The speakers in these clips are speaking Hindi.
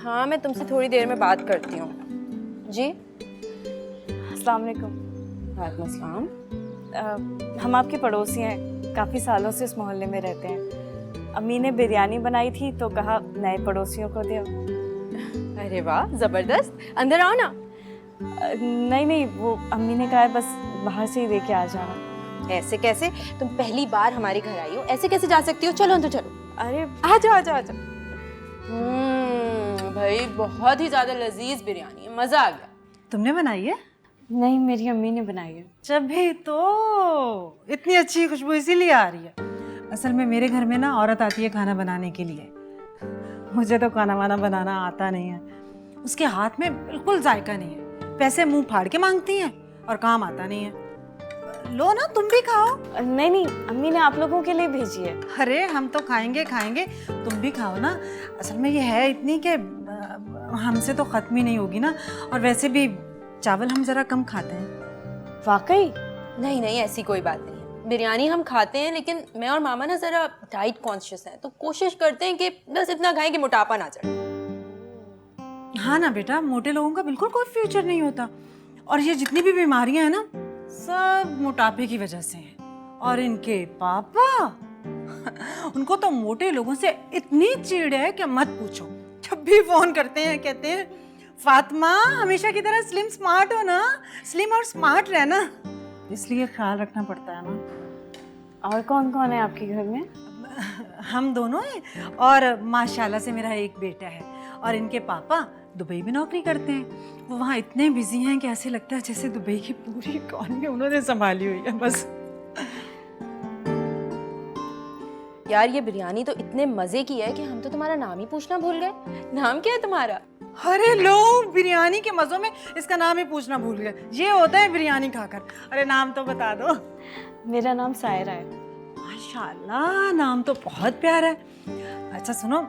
हाँ, मैं तुमसे थोड़ी देर में बात करती हूँ। जी। अस्सलाम वालेकुम। वालेकुम अस्सलाम। हम आपके पड़ोसी हैं, काफ़ी सालों से इस मोहल्ले में रहते हैं। अम्मी ने बिरयानी बनाई थी तो कहा नए पड़ोसियों को दो। अरे वाह, जबरदस्त। अंदर आओ ना। नहीं नहीं, वो अम्मी ने कहा है बस बाहर से ही दे के आ जाना। ऐसे कैसे? तुम पहली बार हमारे घर आई हो, ऐसे कैसे जा सकती हो? चलो अंदर चलो। अरे आ जाओ आ जाओ आ जाओ। भाई बहुत ही ज्यादा लजीज बिरयानी है, मजा आ गया। तुमने बनाई है? नहीं, मेरी अम्मी ने बनाई है। जब तो इतनी अच्छी खुशबू इसीलिए आ रही है। असल में मेरे घर में ना औरत आती है खाना बनाने के लिए। मुझे तो खाना वाना बनाना आता नहीं है। उसके हाथ में बिल्कुल जायका नहीं है। पैसे मुंह फाड़ के मांगती हैं और काम आता नहीं है। लो ना, तुम भी खाओ। नहीं नहीं, अम्मी ने आप लोगों के लिए भेजी है। अरे हम तो खाएंगे खाएंगे, तुम भी खाओ ना। असल में ये है इतनी कि हमसे तो खत्म ही नहीं होगी ना। और वैसे भी चावल हम जरा कम खाते हैं। वाकई? नहीं नहीं, ऐसी कोई बात नहीं है। बिरयानी हम खाते हैं, लेकिन मैं और मामा ना जरा डाइट कॉन्शियस हैं, तो कोशिश करते हैं कि बस इतना खाएं कि मोटापा ना चढ़े। हाँ ना बेटा, मोटे लोगों का बिल्कुल कोई फ्यूचर नहीं होता। और ये जितनी भी बीमारियां हैं ना, सब मोटापे की वजह से हैं। और इनके पापा उनको तो मोटे लोगों से इतनी चिढ़ है कि मत पूछो। जब भी फोन करते हैं कहते हैं फातिमा हमेशा की तरह स्लिम स्मार्ट हो ना, स्लिम और स्मार्ट रहना। इसलिए ख्याल रखना पड़ता है ना। और कौन कौन है आपके घर में? हम दोनों हैं और माशाल्लाह से मेरा एक बेटा है। और इनके पापा दुबई में नौकरी करते हैं। वो वहाँ इतने बिजी हैं कि ऐसे लगता है जैसे दुबई की पूरी इकॉनमी उन्होंने संभाली हुई है बस। यार ये बिरयानी तो इतने मजे की है कि हम तो तुम्हारा नाम ही पूछना भूल गए। नाम क्या है तुम्हारा? अरे लो, बिरयानी के मजों में इसका नाम ही पूछना भूल गए। ये होता है बिरयानी खाकर। अरे नाम तो बता दो। मेरा नाम सायरा है। माशाल्लाह, नाम तो बहुत प्यारा है। अच्छा सुनो,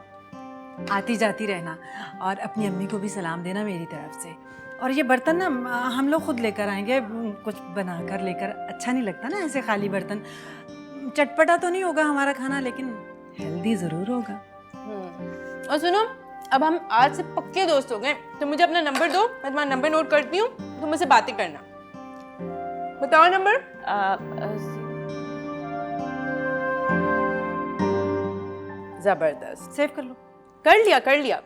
आती जाती रहना और अपनी अम्मी को भी सलाम देना मेरी तरफ से। और ये बर्तन ना हम लोग खुद लेकर आएंगे, कुछ बनाकर लेकर। अच्छा नहीं लगता ना ऐसे खाली बर्तन। चटपटा तो नहीं होगा हमारा खाना, लेकिन हेल्दी जरूर होगा। और सुनो, अब हम आज से पक्के दोस्त हो गए। तो मुझे अपना नंबर दो, मैं तुम्हारा नंबर नोट करती हूँ, तुम मुझसे बातें करना। बताओ नंबर। जबरदस्त, सेव कर लो। कर लिया कर लिया।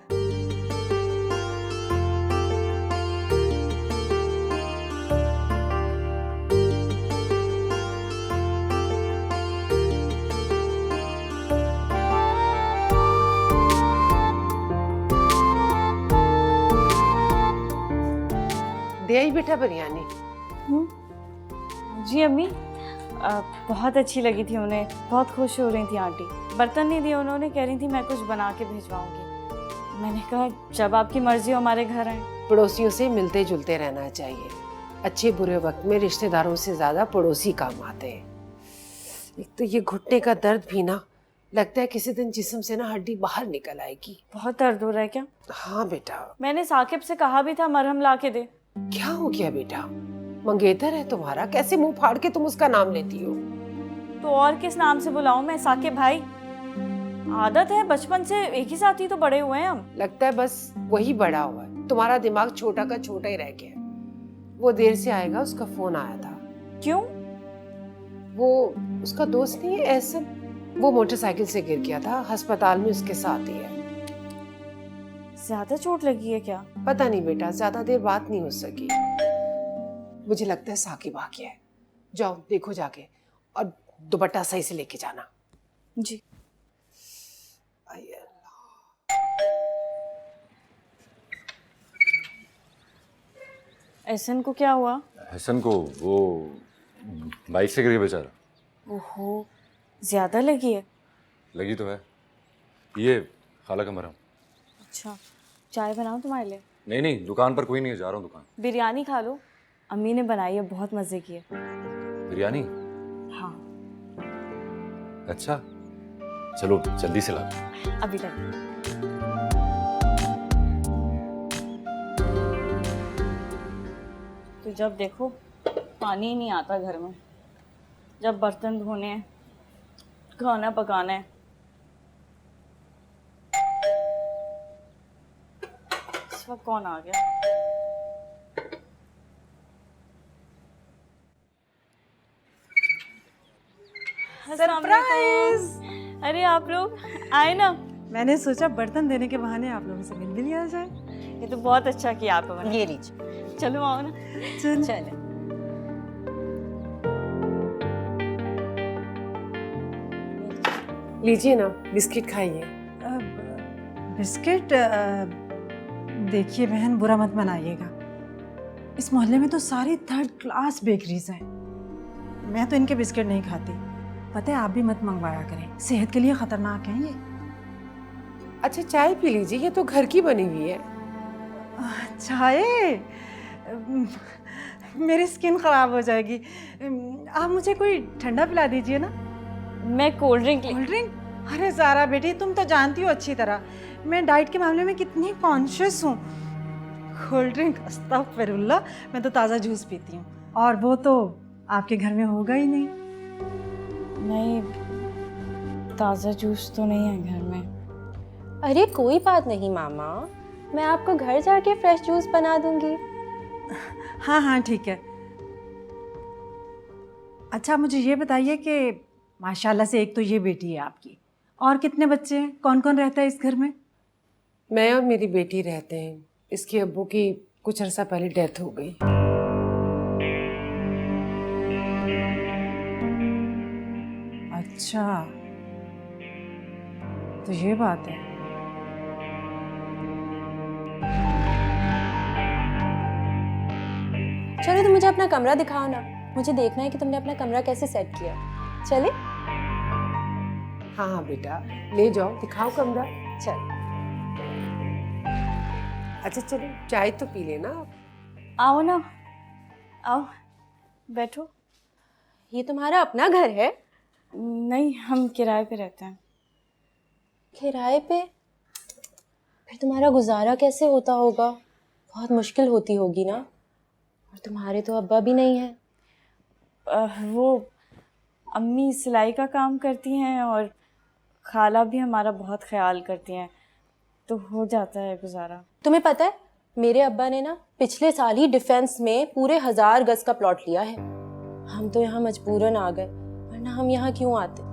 दे आई बेटा बिरयानी। जी अम्मी, बहुत अच्छी लगी थी उन्हें, बहुत खुश हो रही थी आंटी। बर्तन नहीं दिए उन्होंने, कह रही थी मैं कुछ बना के भिजवाऊंगी। मैंने कहा जब आपकी मर्जी हो हमारे घर आए। पड़ोसियों से मिलते जुलते रहना चाहिए। अच्छे बुरे वक्त में रिश्तेदारों से ज्यादा पड़ोसी काम आते हैं। एक तो ये घुटने का दर्द भी ना, लगता है किसी दिन जिस्म से ना हड्डी बाहर निकल आएगी। बहुत दर्द हो रहा है क्या? हाँ बेटा। मैंने साकिब से कहा भी था मरहम ला के दे। क्या हो गया बेटा? मंगेतर है तुम्हारा, कैसे मुंह फाड़ के तुम उसका नाम लेती हो? तो और किस नाम से बुलाऊं मैं? साकिब भाई। आदत है, बचपन से एक ही साथ ही तो बड़े हुए हैं हम। लगता है बस वही बड़ा हुआ है, तुम्हारा दिमाग छोटा का छोटा ही रह गया। वो देर से आएगा, उसका फोन आया था। क्यों? वो उसका दोस्त नहीं है एहसन, वो मोटरसाइकिल से गिर गया था, अस्पताल में उसके साथ ही है। ज्यादा चोट लगी है क्या? पता नहीं बेटा, ज्यादा देर बात नहीं हो सकी। मुझे लगता है साकिब आ गया है। जाओ देखो जाके, और दुपट्टा सही से लेके जाना। जी। आई अल्लाह। एहसन को क्या हुआ? हसन को वो बाइक से गिर गया बेचारा। ओहो, ज्यादा लगी है? लगी तो है। ये खाला का मरहम। अच्छा, चाय बनाऊं तुम्हारे लिए? नहीं नहीं, दुकान पर कोई नहीं है, जा रहा हूँ दुकान। बिरयानी खा लो, अम्मी ने बनाई है, बहुत मजे की है। बिरयानी? हाँ। अच्छा चलो जल्दी से ला। अभी तक। तो जब देखो पानी ही नहीं आता घर में, जब बर्तन धोने हैं, खाना पकाना है। इस वक्त कौन आ गया? सरप्राइज! अरे आप लोग आए ना। मैंने सोचा बर्तन देने के बहाने आप लोगों से मिल भी लिया जाए। ये तो बहुत अच्छा किया आपने। ये लीजिए। चलो आओ ना। चले। लीजिए ना, बिस्किट खाइए। बिस्किट देखिए बहन, बुरा मत मनाइएगा। इस मोहल्ले में तो सारी थर्ड क्लास बेकरीज हैं। मैं तो इनके बिस्किट नहीं खाती। पता है, आप भी मत मंगवाया करें, सेहत के लिए खतरनाक हैं ये। अच्छा चाय पी लीजिए, ये तो घर की बनी हुई है। चाय? मेरी स्किन खराब हो जाएगी। आप मुझे कोई ठंडा पिला दीजिए ना। मैं कोल्ड ड्रिंक कोल्ड ड्रिंक? अरे ज़ारा बेटी, तुम तो जानती हो अच्छी तरह मैं डाइट के मामले में कितनी कॉन्शियस हूँ। Cold drink? अस्तगफिरुल्लाह, मैं तो ताज़ा जूस पीती हूँ, और वो तो आपके घर में होगा ही नहीं। नहीं, ताज़ा जूस तो नहीं है घर में। अरे कोई बात नहीं मामा, मैं आपको घर जाके फ्रेश जूस बना दूंगी। हाँ हाँ ठीक है। अच्छा मुझे ये बताइए कि माशाल्लाह से एक तो ये बेटी है आपकी, और कितने बच्चे हैं? कौन कौन रहता है इस घर में? मैं और मेरी बेटी रहते हैं। इसके अब्बू की कुछ अर्सा पहले डेथ हो गई। अच्छा, तो ये बात है। चलो तुम मुझे अपना कमरा दिखाओ ना, मुझे देखना है कि तुमने अपना कमरा कैसे सेट किया। चले? हाँ हाँ बेटा, ले जाओ, दिखाओ कमरा। चल। अच्छा चलो, चाय तो पी लेना आप। आओ ना, आओ बैठो। ये तुम्हारा अपना घर है? नहीं, हम किराए पे रहते हैं। किराए पे? फिर तुम्हारा गुजारा कैसे होता होगा? बहुत मुश्किल होती होगी ना। और तुम्हारे तो अब्बा भी नहीं है। वो अम्मी सिलाई का काम करती हैं और खाला भी हमारा बहुत ख्याल करती हैं, तो हो जाता है गुजारा। तुम्हें पता है, मेरे अब्बा ने ना पिछले साल ही डिफेंस में पूरे 1000 गज का प्लॉट लिया है। हम तो यहाँ मजबूरन आ गए, वरना हम यहाँ क्यों आते?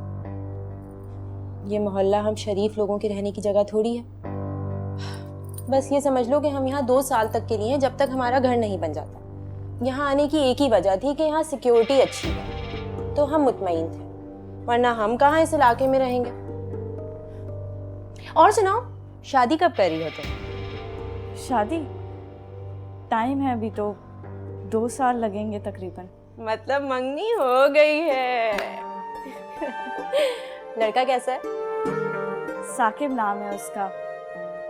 ये मोहल्ला हम शरीफ लोगों के रहने की जगह थोड़ी है। बस ये समझ लो कि हम यहाँ 2 साल तक के लिए हैं, जब तक हमारा घर नहीं बन जाता। यहाँ आने की एक ही वजह थी कि यहाँ सिक्योरिटी अच्छी है, तो हम मुतमईन थे, वरना हम कहाँ इस इलाके में रहेंगे। और सुनाओ, शादी कब कर रही हो तुम? शादी? टाइम है अभी तो, 2 साल लगेंगे तकरीबन। मतलब मंगनी हो गई है। लड़का कैसा है? साकिब नाम है उसका,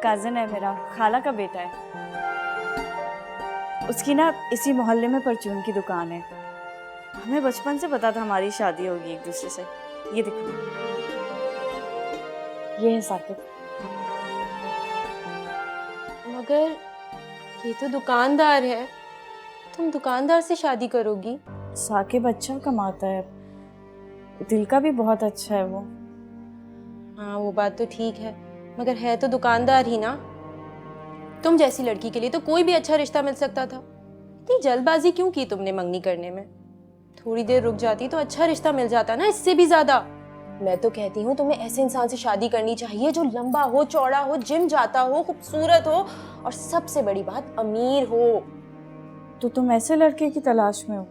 कज़न है मेरा, खाला का बेटा है। उसकी ना इसी मोहल्ले में परचून की दुकान है। हमें बचपन से पता था हमारी शादी होगी एक दूसरे से। ये देखो, ये है साकिब। मगर ये तो दुकानदार है, तुम दुकानदार से शादी करोगी? साकिब अच्छा कमाता है, दिल का भी बहुत अच्छा है वो। हाँ वो बात तो ठीक है, मगर है तो दुकानदार ही ना। तुम जैसी लड़की के लिए तो कोई भी अच्छा रिश्ता मिल सकता था। इतनी जल्दबाजी क्यों की तुमने मंगनी करने में? थोड़ी देर रुक जाती तो अच्छा रिश्ता मिल जाता ना, इससे भी ज्यादा। मैं तो कहती हूँ तुम्हें ऐसे इंसान से शादी करनी चाहिए जो लंबा हो, चौड़ा हो, जिम जाता हो, खूबसूरत हो, और सबसे बड़ी बात अमीर हो। तो तुम ऐसे लड़के की तलाश में हो?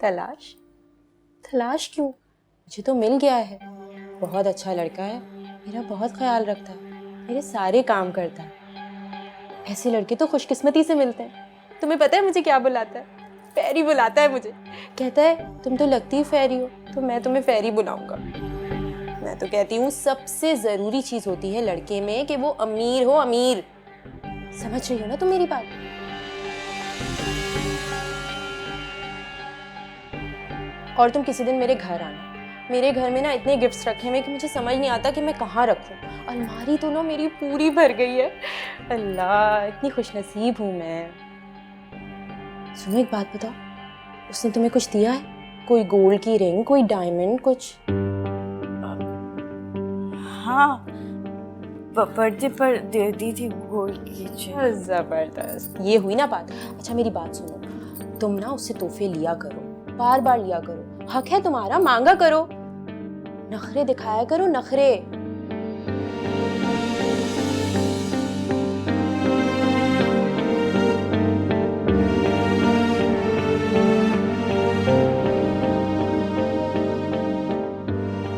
तलाश? तलाश क्यों? मुझे तो मिल गया है। बहुत अच्छा लड़का है, मेरा बहुत ख्याल रखता है, मेरे सारे काम करता है। ऐसे लड़के तो खुशकिस्मती से मिलते हैं। तुम्हें पता है मुझे क्या बुलाता है? फेरी बुलाता है मुझे। कहता है तुम तो लगती ही फेरी हो, तो मैं तुम्हें फेरी बुलाऊंगा। मैं तो कहती हूँ सबसे जरूरी चीज होती है लड़के में कि वो अमीर हो, अमीर। समझ रही हो ना तुम मेरी बात? और तुम किसी दिन मेरे घर आना। मेरे घर में ना इतने गिफ्ट्स रखे हुए कि मुझे समझ नहीं आता कि मैं कहाँ रखूं। अलमारी तो ना मेरी पूरी भर गई है। अल्लाह, इतनी खुशनसीब हूँ मैं। सुनो एक बात बताओ, उसने तुम्हें कुछ दिया है? कोई गोल्ड की रिंग, कोई डायमंड, कुछ? हाँ, बर्थडे पर दे दी थी गोल्ड की चेन। जबरदस्त, ये हुई ना बात। अच्छा मेरी बात सुनो, तुम ना उससे तोहफे लिया करो, बार बार लिया करो, हक है तुम्हारा, मांगा करो, नखरे दिखाया करो, नखरे।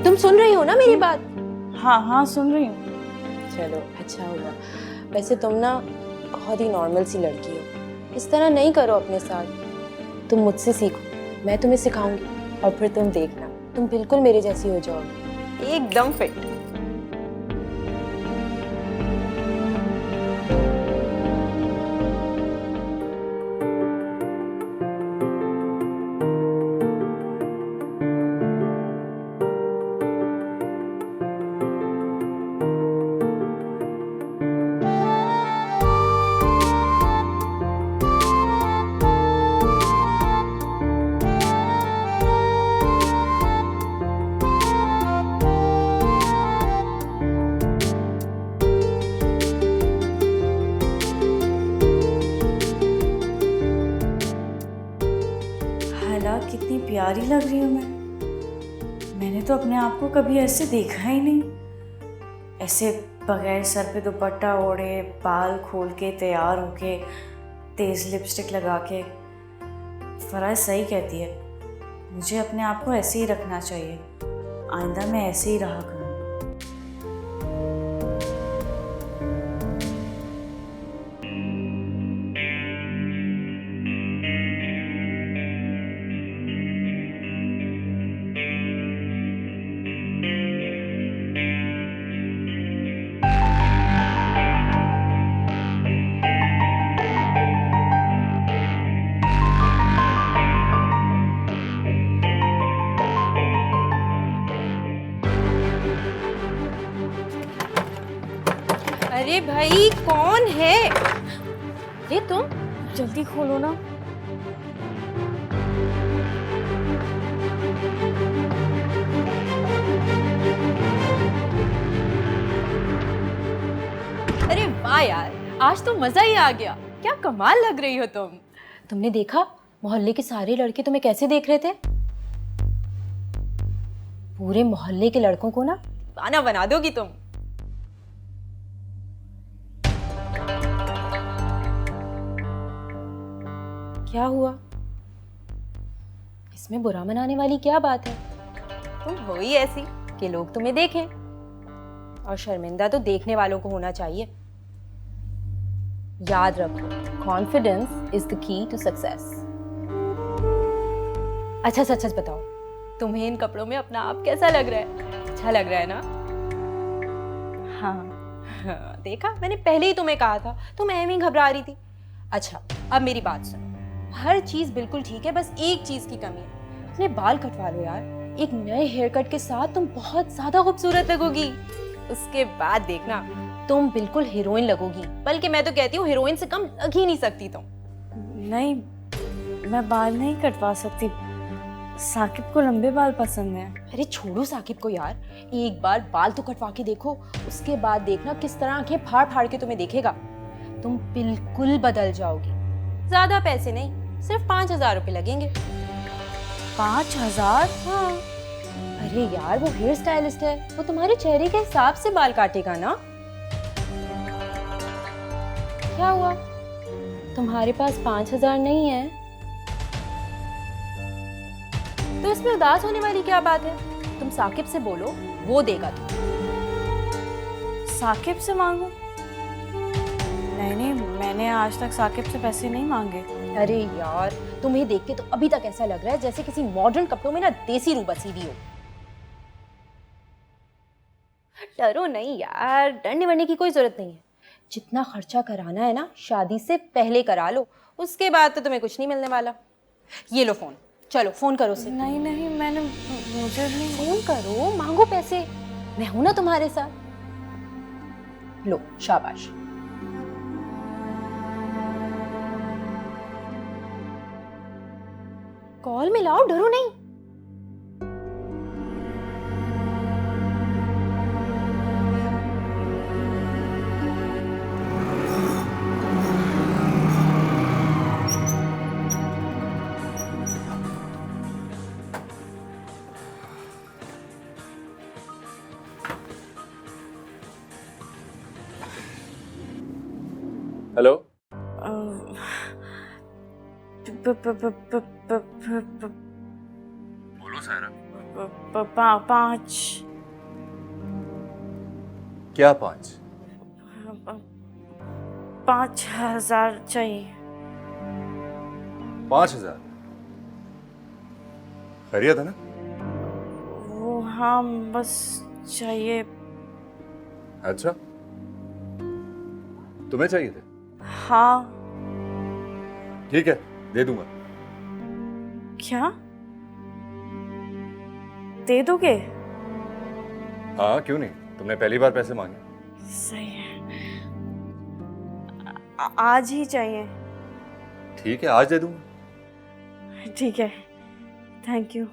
तुम सुन रही हो ना मेरी बात? हाँ हाँ सुन रही हूँ। चलो अच्छा हुआ। वैसे तुम ना बहुत ही नॉर्मल सी लड़की हो, इस तरह नहीं करो अपने साथ। तुम मुझसे सीखो, मैं तुम्हें सिखाऊंगी और फिर तुम देखना, तुम बिल्कुल मेरे जैसी हो जाओगी, एकदम फिट। हाला कितनी प्यारी लग रही हूँ मैंने तो अपने आप को कभी ऐसे देखा ही नहीं। ऐसे बगैर सर पे दुपट्टा ओढ़े, बाल खोल के, तैयार होके, तेज लिपस्टिक लगा के। फराज सही कहती है, मुझे अपने आप को ऐसे ही रखना चाहिए। आइंदा मैं ऐसे ही रहा करूँ। अरे भाई कौन है ये? तुम जल्दी खोलो ना। अरे वाह यार, आज तो मजा ही आ गया। क्या कमाल लग रही हो तुम। तुमने देखा मोहल्ले के सारे लड़के तुम्हें कैसे देख रहे थे? पूरे मोहल्ले के लड़कों को ना दीवाना बना दोगी तुम। क्या हुआ? इसमें बुरा मनाने वाली क्या बात है? तुम हो ही ऐसी कि लोग तुम्हें देखें, और शर्मिंदा तो देखने वालों को होना चाहिए। याद रखो, confidence is the key to success. अच्छा सच सच बताओ, तुम्हें इन कपड़ों में अपना आप कैसा लग रहा है? अच्छा लग रहा है ना? हाँ, देखा, मैंने पहले ही तुम्हें कहा था, तुम ऐਵੇਂ ही घबरा रही थी। अच्छा अब मेरी बात सुनो, हर चीज बिल्कुल ठीक है, बस एक चीज की कमी है। अपने बाल कटवा लो यार, एक नए हेयर कट के साथ तुम बहुत ज्यादा खूबसूरत लगोगी। उसके बाद देखना, तुम बिल्कुल हीरोइन लगोगी, बल्कि मैं तो कहती हूँ हीरोइन से कम लग ही नहीं सकती तुम। नहीं, मैं बाल नहीं कटवा सकती। साकिब को लंबे बाल पसंद है। अरे छोड़ो साकिब को यार, एक बार बाल तो कटवा के देखो, उसके बाद देखना किस तरह आंखें फाड़ फाड़ के तुम्हें देखेगा। तुम बिल्कुल बदल जाओगी। ज्यादा पैसे नहीं, सिर्फ 5,000 रुपए लगेंगे। 5,000? हाँ। अरे यार वो हेयर स्टाइलिस्ट है, वो तुम्हारे चेहरे के हिसाब से बाल काटेगा ना। क्या हुआ, तुम्हारे पास 5,000 नहीं है तो इसमें उदास होने वाली क्या बात है? तुम साकिब से बोलो, वो देगा तुम्हें। साकिब से मांगो? नहीं नहीं, मैंने आज तक साकिब से पैसे नहीं मांगे। अरे यार, तुम्हें देख के तो अभी तक ऐसा लग रहा है जैसे किसी मॉडर्न कपड़ों में ना देसी रूह बसी हुई हो। डरो नहीं यार, डरने वरने की कोई जरूरत नहीं है। जितना खर्चा कराना है ना, शादी से पहले करा लो, उसके बाद तो तुम्हें कुछ नहीं मिलने वाला। ये लो फोन, चलो फोन करो उसे। नहीं नहीं, मुझे नहीं। फोन करो, मांगो पैसे, मैं हूं ना तुम्हारे साथ। लो शाबाश। कॉल मिलाओ, डरो नहीं। हेलो। बोलो सायरा। 5 क्या 5? 5,000 चाहिए। 5,000? खैरियत है ना? वो हाँ, बस चाहिए। अच्छा, तुम्हें चाहिए थे? हाँ। ठीक है, दे दूंगा। क्या दे दोगे? हाँ, क्यों नहीं, तुमने पहली बार पैसे मांगे। सही है, आज ही चाहिए। ठीक है, आज दे दूंगा। ठीक है, थैंक यू।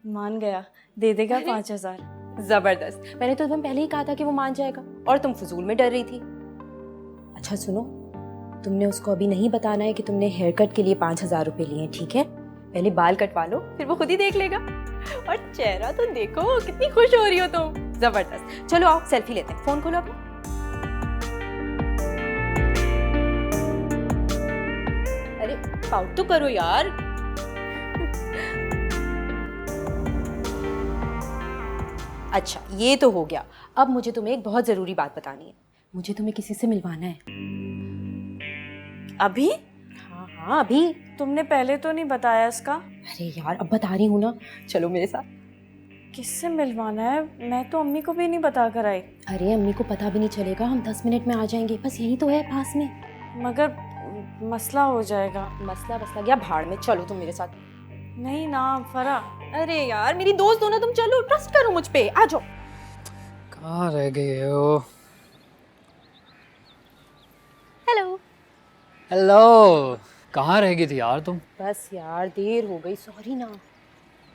मान गया, दे देगा 5,000। जबरदस्त, मैंने तो तुम्हें पहले ही कहा था कि वो मान जाएगा और तुम फजूल में डर रही थी। अच्छा सुनो, तुमने उसको अभी नहीं बताना है कि तुमने हेयर कट के लिए 5,000 रुपए लिए, ठीक है? पहले बाल कटवा लो, फिर वो खुद ही देख लेगा। और चेहरा तो देखो, कितनी खुश हो रही हो तुम। जबरदस्त, चलो आओ सेल्फी लेते हैं। फोन खोलो अपना। अरे पाउट तो करो यार। अच्छा ये तो हो गया, अब मुझे तुम्हें एक बहुत जरूरी बात बतानी है। मुझे तुम्हें किसी से मिलवाना है। अभी? हाँ हाँ अभी। तुमने पहले तो नहीं बताया इसका। अरे यार अब बता रही हूँ ना, चलो मेरे साथ। किससे मिलवाना है? मैं तो अम्मी को भी नहीं बता कर आई। अरे अम्मी को पता भी नहीं चलेगा, हम 10 मिनट में आ जाएंगे, बस यही तो है पास में। मगर मसला हो जाएगा। मसला बसला गया भाड़ में, चलो तुम मेरे साथ। नहीं ना फरा। अरे यार मेरी दोस्त हो ना तुम, चलो ट्रस्ट करो मुझ पे, आ जाओ। कहाँ रह गए हो? हेलो। हेलो, कहाँ रह गई थी यार तुम? बस यार देर हो गई, सॉरी ना।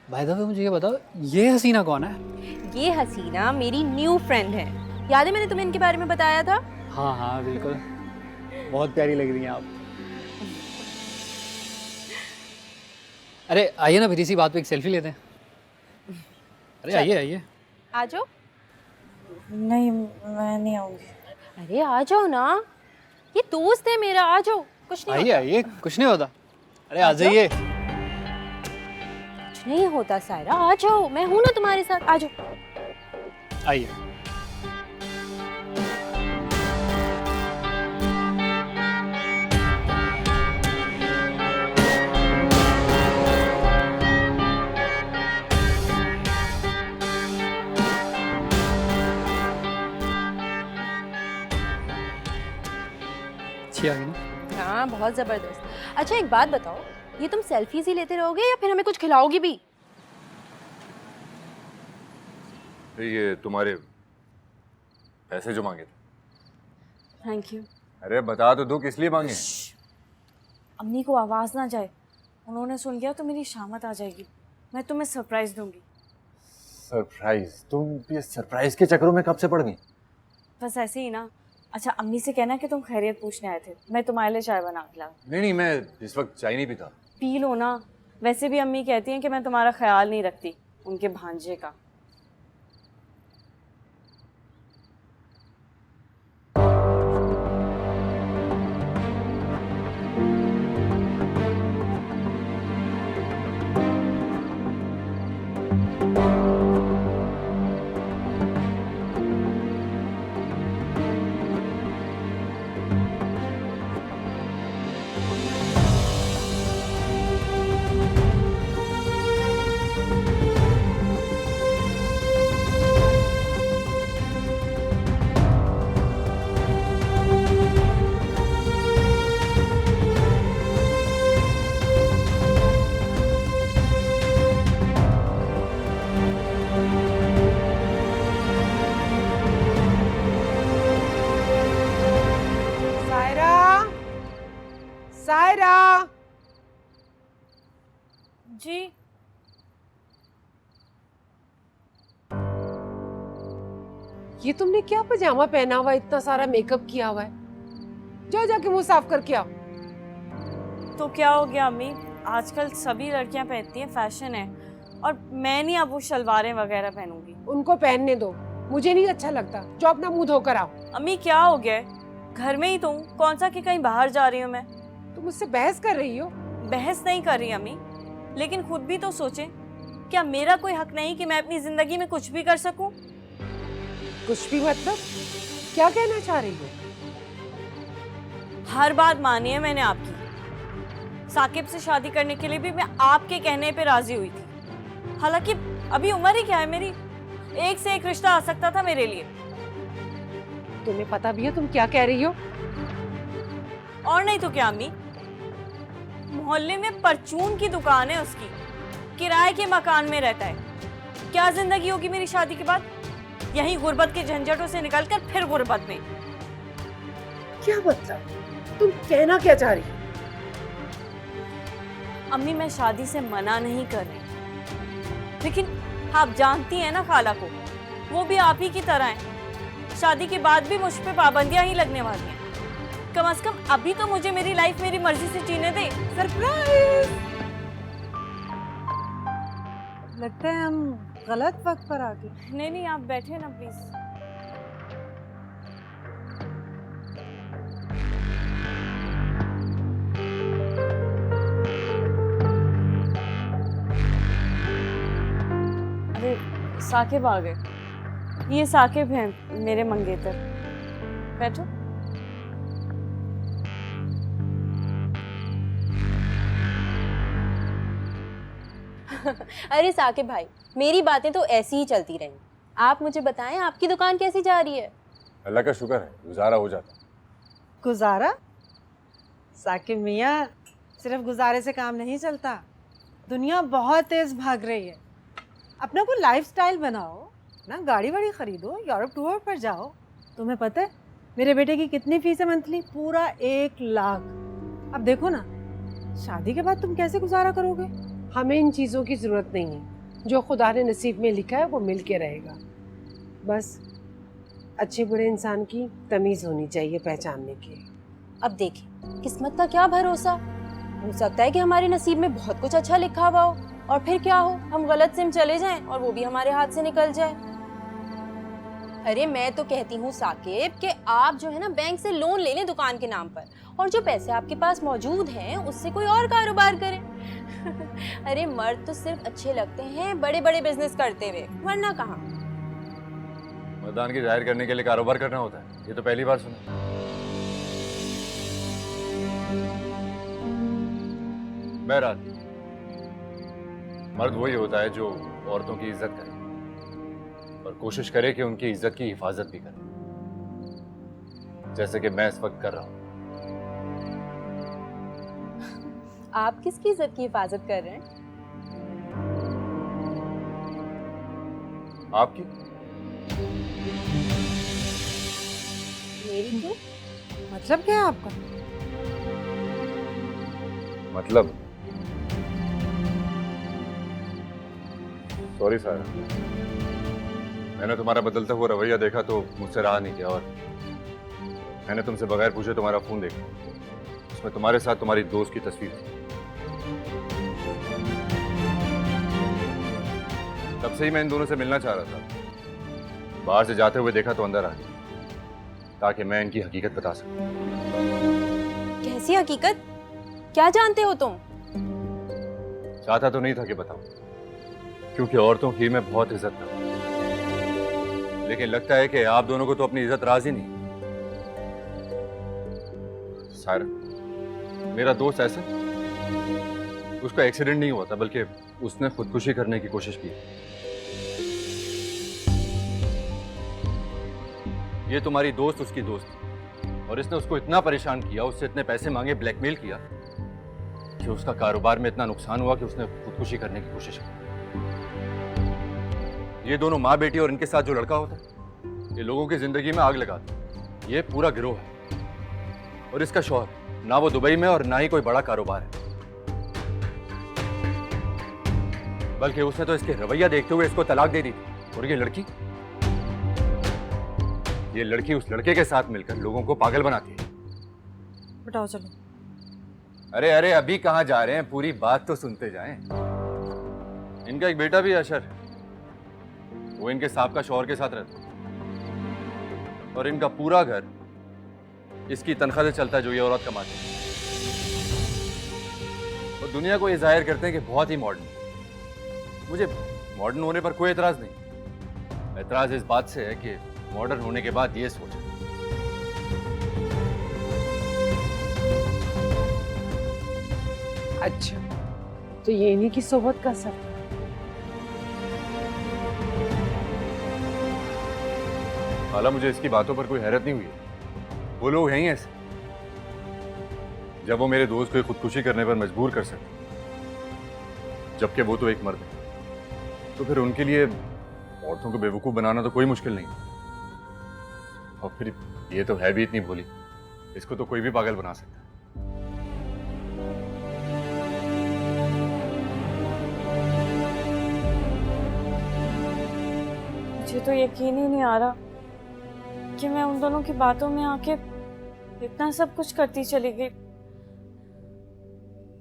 बाय द वे मुझे ये बताओ, ये हसीना कौन है? ये हसीना मेरी न्यू फ्रेंड है। याद है मैंने तुम्हें इनके बारे में बताया था? हाँ हाँ बिल्कुल, बहुत प्यारी लग रही हैं आप। अरे आइए ना, फिर इसी बात पे एक सेल्फी लेते हैं। अरे आइए आइए। आ जाओ। नहीं, मैं नहीं आऊंगी। अरे आ जाओ ना, ये दोस्त है मेरा, आ जाओ, कुछ नहीं आइए आइए, कुछ नहीं होता। अरे आ जाइए। कुछ नहीं होता सायरा, आ जाओ, मैं हूं ना तुम्हारे साथ, आ जाओ। आइए। अच्छी आ गई ना? हाँ बहुत जबरदस्त। अच्छा एक बात बताओ, ये तुम सेल्फीज ही लेते रहोगे या फिर हमें कुछ खिलाओगी भी? ये तुम्हारे पैसे जो मांगे थे। Thank you. अरे बता तो दो किस लिए मांगे। अम्मी को आवाज़ ना जाए, उन्होंने सुन लिया तो मेरी शामत आ जाएगी। मैं तुम्हें सरप्राइज दूंगी। सरप्राइज? तुम ये सरप्राइज के चक्करों में कब से पड़ गई? बस ऐसे ही ना। अच्छा अम्मी से कहना कि तुम खैरियत पूछने आए थे, मैं तुम्हारे लिए चाय बना के लाऊं। नहीं नहीं, मैं इस वक्त चाय नहीं पीता। पी लो ना। वैसे भी अम्मी कहती हैं कि मैं तुम्हारा ख्याल नहीं रखती, उनके भांजे का। सायरा। जी। ये तुमने क्या पजामा पहना हुआ है, इतना सारा मेकअप किया हुआ है? जाओ जाके मुंह साफ करके आओ। तो क्या हो गया अम्मी, आजकल सभी लड़कियां पहनती हैं, फैशन है। और मैं नहीं अब वो शलवारें वगैरह पहनूंगी। उनको पहनने दो, मुझे नहीं अच्छा लगता। जो अपना मुंह धोकर आओ। अम्मी क्या हो गया है? घर में ही तो हूँ, कौन सा कि कहीं बाहर जा रही हूँ मैं। तुम मुझसे बहस कर रही हो? बहस नहीं कर रही अम्मी, लेकिन खुद भी तो सोचें, क्या मेरा कोई हक नहीं कि मैं अपनी जिंदगी में कुछ भी कर सकूं? कुछ भी मतलब? क्या कहना चाह रही हो? हर बात मानी है मैंने आपकी। साकिब से शादी करने के लिए भी मैं आपके कहने पे राजी हुई थी। हालांकि अभी उम्र ही क्या है मेरी, एक से एक रिश्ता आ सकता था मेरे लिए। तुम्हें पता भी है तुम क्या कह रही हो? और नहीं तो क्या अम्मी, मोहल्ले में परचून की दुकान है उसकी, किराए के मकान में रहता है। क्या जिंदगी होगी मेरी शादी के बाद? यही गुर्बत के झंझटों से निकलकर फिर गुर्बत में। क्या मतलब? तुम कहना क्या चाह रही हो? अम्मी मैं शादी से मना नहीं कर रही, लेकिन आप जानती हैं ना खाला को, वो भी आप ही की तरह हैं। शादी के बाद भी मुझ पे पाबंदियां ही लगने वाली हैं। कम से कम अभी तो मुझे मेरी लाइफ मेरी मर्जी से जीने दे। सरप्राइज! लगता है हम गलत वक्त पर आ गए। नहीं नहीं, आप बैठे ना प्लीज। अरे साकिब आ गए। ये साकिब हैं मेरे मंगेतर। बैठो। अरे साकिब भाई, मेरी बातें तो ऐसी ही चलती रहेंगी। आप मुझे बताएं, आपकी दुकान कैसी जा रही है? अल्लाह का शुक्र है, गुजारा हो जाता। गुजारा? साकिब मियाँ, सिर्फ गुजारे से काम नहीं चलता। दुनिया बहुत तेज भाग रही है। अपना कोई लाइफस्टाइल बनाओ ना, गाड़ी वाड़ी खरीदो, यूरोप टूर पर जाओ। तुम्हें पता है मेरे बेटे की कितनी फीस है मंथली? पूरा 1 लाख। अब देखो ना, शादी के बाद तुम कैसे गुजारा करोगे? हमें इन चीजों की जरूरत नहीं है। जो खुदा ने नसीब में लिखा है वो मिल के रहेगा। बस अच्छे बुरे इंसान की तमीज होनी चाहिए पहचानने की। अब देखिए, किस्मत का क्या भरोसा, हो सकता है कि हमारे नसीब में बहुत कुछ अच्छा लिखा हुआ हो, और फिर क्या हो, हम गलत सिम चले जाएं और वो भी हमारे हाथ से निकल जाए। अरे मैं तो कहती हूँ साकिब कि आप जो है ना, बैंक से लोन ले लें दुकान के नाम पर, और जो पैसे आपके पास मौजूद हैं उससे कोई और कारोबार करें। अरे मर्द तो सिर्फ अच्छे लगते हैं बड़े बड़े बिजनेस करते हुए, वरना कहाँ। मर्दानगी जाहिर करने के लिए कारोबार करना होता है, ये तो पहली बार सुना। बहरहाल, मर्द वही होता है जो औरतों की इज्जत करे और कोशिश करे कि उनकी इज्जत की हिफाजत भी करे, जैसे कि मैं इस वक्त कर रहा हूं। आप किसकी इज्जत की हिफाजत कर रहे हैं? आपकी। मेरी क्यों? मतलब क्या है आपका? मतलब सॉरी सारा, मैंने तुम्हारा बदलता हुआ रवैया देखा तो मुझसे रहा नहीं गया, और मैंने तुमसे बगैर पूछे तुम्हारा फोन देखा। उसमें तुम्हारे साथ तुम्हारी दोस्त की तस्वीर थी। तब से ही मैं इन दोनों से मिलना चाह रहा था। बाहर से जाते हुए देखा तो अंदर आ गया, ताकि मैं इनकी हकीकत बता सकूं। कैसी हकीकत? क्या जानते हो तुम? चाहता तो नहीं था कि बताऊं, क्योंकि औरतों की मैं बहुत इज्जत करता हूं, लेकिन लगता है कि आप दोनों को तो अपनी इज्जत राज ही नहीं। सारा, मेरा दोस्त ऐसा, उसका एक्सीडेंट नहीं हुआ था, बल्कि उसने खुदकुशी करने की कोशिश की। ये तुम्हारी दोस्त उसकी दोस्त थी, और इसने उसको इतना परेशान किया, उससे इतने पैसे मांगे, ब्लैकमेल किया, कि उसका कारोबार में इतना नुकसान हुआ कि उसने खुदकुशी करने की कोशिश की। ये दोनों माँ बेटी और इनके साथ जो लड़का होता है, ये लोगों की जिंदगी में आग लगाता है। ये पूरा गिरोह है, और इसका शौहर ना वो दुबई में और ना ही कोई बड़ा कारोबार है, बल्कि उसने तो इसके रवैया देखते हुए इसको तलाक दे दी थी। और ये लड़की उस लड़के के साथ मिलकर लोगों को पागल बनाती है। बताओ चलो। अरे अरे, अभी कहाँ जा रहे हैं, पूरी बात तो सुनते जाएं। इनका एक बेटा भी है, अशर, वो इनके साहब का शौहर के साथ रहता है, और इनका पूरा घर इसकी तनख्वाह से चलता है जो ये औरत कमाती है। और दुनिया को ये जाहिर करते हैं कि बहुत ही मॉडर्न। मुझे मॉडर्न होने पर कोई एतराज नहीं, एतराज इस बात से है कि मॉडर्न होने के बाद ये सोचें। अच्छा, तो ये इन्हीं की सोबत का असर। हालांकि मुझे इसकी बातों पर कोई हैरत नहीं हुई। वो लोग हैं ही ऐसे। जब वो मेरे दोस्त को खुदकुशी करने पर मजबूर कर सकते, जबकि वो तो एक मर्द है, तो फिर उनके लिए औरतों को बेवकूफ बनाना तो कोई मुश्किल नहीं। और फिर ये तो है भी इतनी भोली, इसको तो कोई भी पागल बना सकता है। मुझे तो यकीन ही नहीं आ रहा कि मैं उन दोनों की बातों में आके इतना सब कुछ करती चली गई।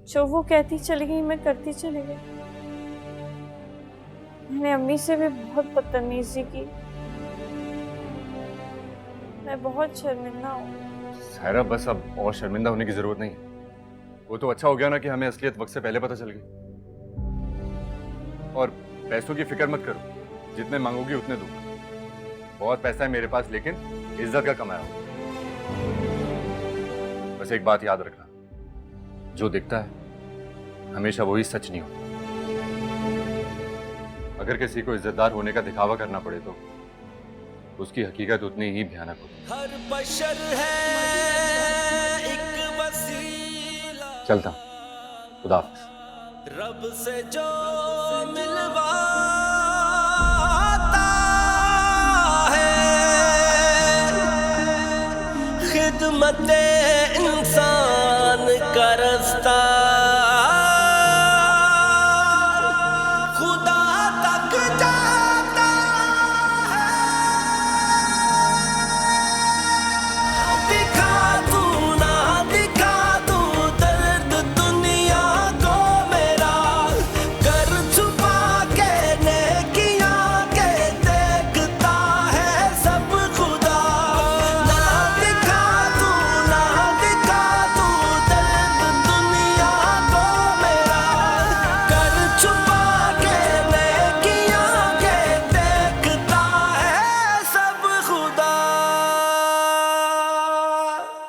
जो वो कहती चली गई मैं करती चली गई। मैंने अम्मी से भी बहुत बदतमीजी की। मैं बहुत शर्मिंदा हूँ। सायरा, बस अब और शर्मिंदा होने की जरूरत नहीं है। वो तो अच्छा हो गया ना कि हमें असलियत वक्त से पहले पता चल गई। और पैसों की फिक्र मत करो, जितने मांगोगी उतने दूंगा। बहुत पैसा है मेरे पास, लेकिन इज्जत का कमाया हो। बस एक बात याद रखना, जो दिखता है हमेशा वही सच नहीं होता। अगर किसी को इज्जतदार होने का दिखावा करना पड़े तो उसकी हकीकत उतनी ही भयानक होती है। हर बशर है एक वसीला, चलता हूं, खुदा हाफिज। रब से जो मिलवाता है खिदमत इंसान